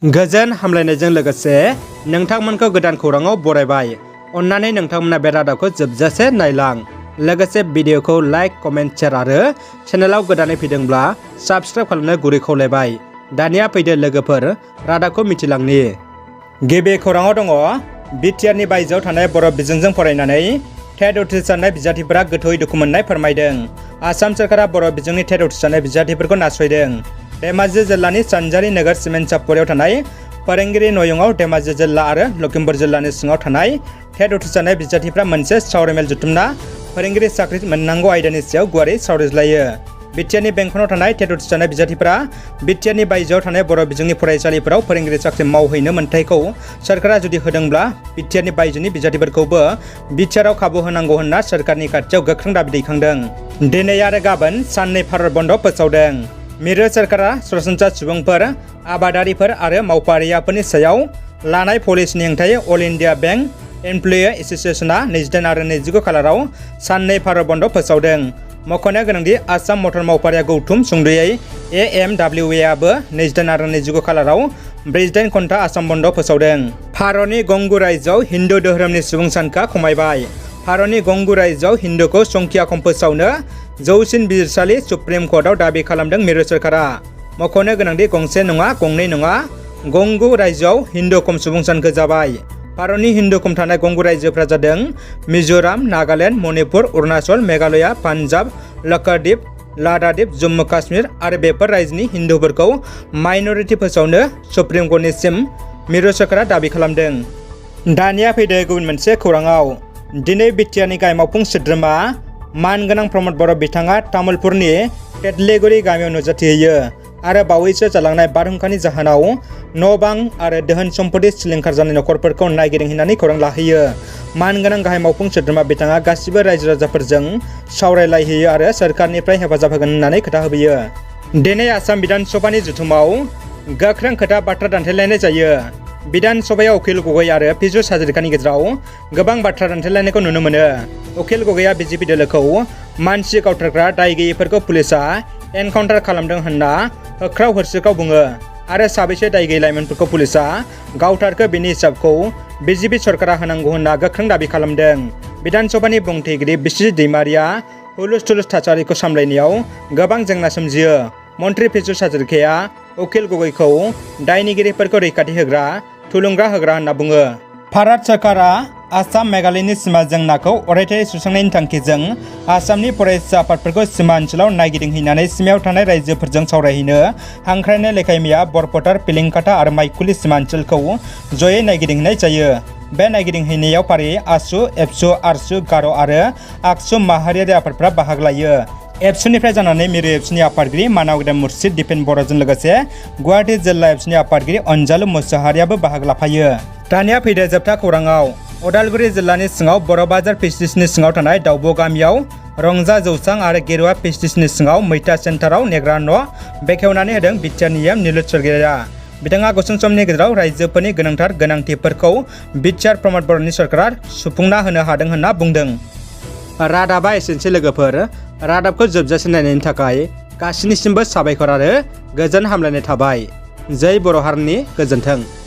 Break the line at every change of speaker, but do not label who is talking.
गोजोन हामलायनायजों लोगोसे नोंथांमोनखौ गोदान खौराङाव बरायबाय। अन्नानै नोंथांमोना बे रादाबखौ जोबजासे नायलां। लोगोसे भिडिअखौ लाइक, कमेन्ट, शेयार आरो चेनेलाव गोदानै फैदोंब्ला साबस्क्राइब खालामनो गुरै खावलायबाय। दानिया फैदो लोगोफोर रादाबखौ मिथिलांनि। गिबि खौराङाव दङ बिटिआरनि बायजोआव थानाय बर' बिजोंजों फरायनानै टेट उथ्रिसारनाय बिजाथिफोरा गोथौयै दुखु मोननाय फोरमायदों। आसाम सोरखारा बर' बिजोंनि टेट उथ्रिसारनाय बिजाथिफोरखौ नासयदों। धेमाजि जिल्लानि सानजारि नोगोर सिमेन्ट-सापरियाव थानाय फोरोंगिरि नयंआव धेमाजि जिल्ला आरो लखिमपुर जिल्लानि सिङाव थानाय टेट उथ्रिसारनाय बिजाथिफ्रा मोनसे सावरायमेल जुथुमना फोरोंगिरि साख्रि मोननांगौ आयदानि सायाव गुवारै सावरायज्लायो। बिटिआरनि बेंखनाव थानाय टेट उथ्रिसारनाय बिजाथिफ्रा बिटिआरनि बायजोआव थानाय बर' बिजोंनि फरायसालिफोराव फोरोंगिरि साख्रि मावहैनो मोन्थायखौ सोरखारा जुदि होदोंब्ला बिटिआरनि बायजोनि बिजाथिफोरखौबो बिटिआरआव खाबु होनांगौ होनना सोरखारनि खाथियाव गोख्रों दाबि दैखांदों। दिनै आरो गाबोन साननै भारत बन्द फोसावदों। मिरु सोरखारा सरासनस्रा सुबुंफोर, आबादारिफोर आरो मावफारियाफोरनि सायाव लानाय पलिसिनि हेंथायै अल इन्डिया बैंक एमप्लयि एस'सिएशनआ 28 आरो 29 खालाराव साननै भारत बन्द फोसावदों। मख'नो गोनांदि आसाम मटर मावफारिया गौथुम सुंद'यै AMWAआबो 28 आरो 29 खालाराव 48 घन्टा आसाम बन्द फोसावदों। भारतनि गंगु रायजोआव हिन्दु धोरोमनि सुबुं सानखोआ खमायबाय। भारतनि गंगु रायजोआव हिन्दुखौ संख्या खम फोसावनो जौसिन बिजिरसालि सुप्रिम कर्टआव दाबि खालामदों मिरु सोरखारा। मख'नो गोनांदि गंसे नङा, गंनै नङा, गंगु रायजोआव हिन्दु खम सुबुं सानखो जाबाय। भारतनि हिन्दु खम थानाय गंगु रायजोफ्रा जादों मिज'राम, नागालेण्ड, मणिपुर, अरुणाचल, मेघालया, पान्जाब, लक्षद्वीप, लाक्षाद्वीप, जम्मु काश्मीर आरो बेफोर रायजोनि हिन्दुफोरखौ माइनरिटि फोसावनो सुप्रिम कर्टनिसिम मिरु सोरखारा दाबि खालामदों। दानिया फैदो गुबुन मोनसे खौराङाव। दिनै बिटिआरनि गाहाय मावफुं सोद्रोमा मानगोनां प्रमद बर' बिथाङा तामुलपुरनि तेतलिगुरि गामियाव नुजाथिहैयो आरो बावैसो जालांनाय बारहुंखानि जाहोनाव न'-बां आरो दोहोन सम्पति सिलिंखार जानाय नखरफोरखौ नायगिदिंहैनानै खौरां लाहैयो। मानगोनां गाहाय मावफुं सोद्रोमा बिथाङा गासिबो रायजो राजाफोरजों सावरायलायहैयो आरो सोरखारनिफ्राय हेफाजाब होगोन होननानै खोथा होबोयो। दिनै आसाम बिधान सभानि जथुमाव गोख्रों खोथा बाथ्रा दान्थेलायनाय जायो। बिधान सभायाव उखिल गगৈ आरो पीयूष हाजरिकानि गेजेराव गोबां बाथ्रा दान्थेलायनायखौ नुनो मोनो। उखिल गगैआ बिजेपि दोलोखौ मानसि गावथारग्रा दाय गैयैफोरखौ पुलिसआ एनकाउन्टार खालामदों होनना होख्राव-हरसिख्राव बुङो आरो साबैसे दाय गैयै लाइमोनफोरखौ पुलिसआ गावथारखो बेनि हिसाबखौ बिजेपि सरकारा होनांगौ होनना गोख्रों दाबि खालामदों। बिधान सभानि बुंथिगिरि बिस्वजित दैमारिया हुलुस-थुलुस थासारिखौ सामलायनायाव गोबां जेंना सोमजियो। मन्त्रि पीयूष हाजरिकाया उखिल गगैखौ दायनिगिरिफोरखौ रैखाथि होग्रा, थुलुंगा होग्रा होनना बुङो। भारत सरकारा आसाम मेघालयनि सिमा जेंनाखौ अरायथायै सुस्रांनायनि थांखिजों आसामनि फरायसा आफादफोरखौ सिमा ओनसोलाव नायगिदिंहैनानै सिमायाव थानाय रायजोफोरजों सावरायहैनो हांख्रायनाय लेखायै मैया बरपटार, पिलिंकाटा आरो माइकुलि सिमा ओनसोलखौ जयै नायगिदिंहैनाय जायो। बे नायगिदिंहैनायाव फारियै आसु, एबसु, आरसु, गार' आरो आकसु माहारियारि आफादफोरा बाहागो लायो। एबसुनिफ्राय जानानै मिरु एबसुनि आफादगिरि मानाव गेदेर मुर्शिद दिपेन बर'जों लोगोसे गुवाहाटी जिल्ला एबसुनि आफादगिरि अनजालु मुसाहारियाबो बाहागो लाफायो। दानिया फैदो जोबथा खौराङाव। अदालगुरि जिल्लानि सिङाव बर' बाजार पिएचडिसिनि सिङाव थानाय दाउब' गामियाव रंजा जौसां आरो गेरुवा पिएचडिसिनि सिङाव मैथा सेन्टाराव नेग्रा न' बेखेवनानै होदों बिटिआरनि एम निलुत सरगयारिआ। बिथाङा गुसुं समनि गेजेराव रायजोफोरनि गोनांथार गोनांथिफोरखौ बिटिआर प्रमद बर'नि सरकारा सुफुंना होनो हादों होनना बुंदों। रादाबा एसेनोसै लोगोफोर। रादाबखौ जोबजासे नायनायनि थाखाय गासैनिसिमबो साबायखर आरो गोजोन हामलायनाय थाबाय। जै बर' हारिनि गोजोन्थों।